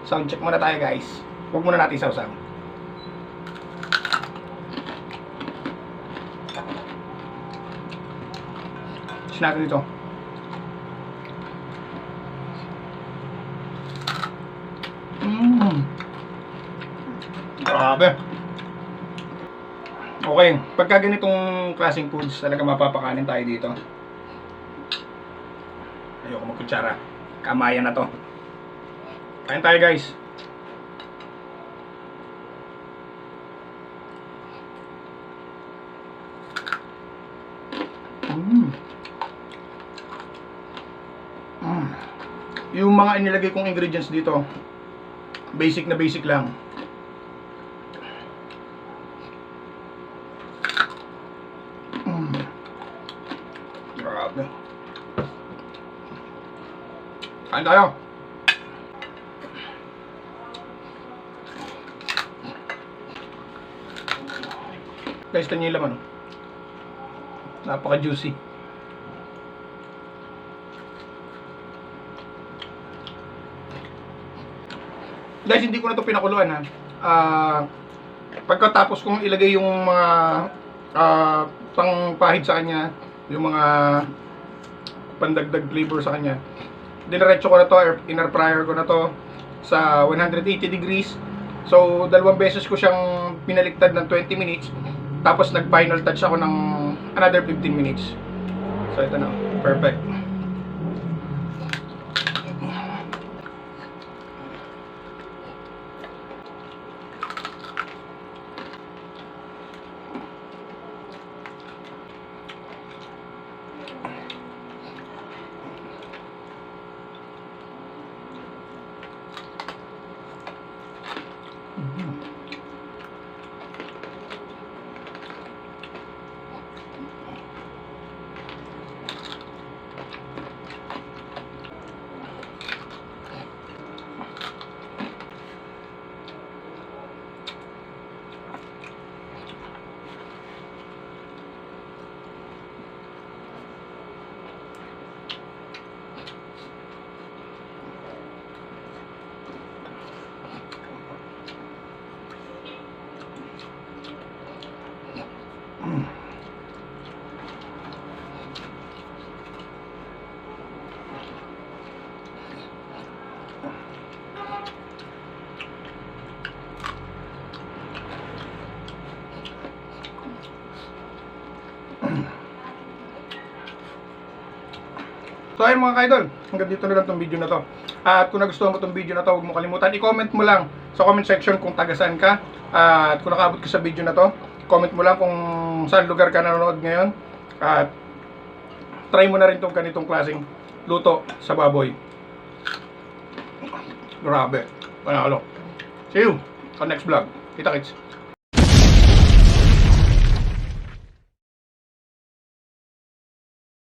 Sound check muna tayo guys. Huwag muna natin sausaw. Check natin dito. Grabe. Okay, pagka ganitong klaseng foods, talaga mapapakanin tayo dito. Ayoko magkutsara. Kamayan na to. Kain tayo guys. Yung mga inilagay kong ingredients dito, basic na basic lang. Grabe. Kain tayo. Guys, ito yung laman. Napaka juicy. Guys, hindi ko na ito pinakuluan ha. Pagkatapos kong ilagay yung mga pangpahid sa kanya, yung mga pandagdag flavor sa kanya, diniretso ko na to, air fryer ko na to sa 180 degrees. So, dalawang beses ko siyang pinaliktad ng 20 minutes. Tapos nag-final touch ako ng another 15 minutes. So, ito na. Perfect. So ayun mga kaidol, hanggang dito na lang tong video na to. At kung nagustuhan mo tong video na to, huwag mo kalimutan i-comment mo lang sa comment section kung taga saan ka. At kung nakaabot ka sa video na to, comment mo lang kung saan lugar ka nanonood ngayon. At try mo na rin tong ganitong klaseng luto sa baboy. Grabe, panalo. See you on next vlog. Kita kits.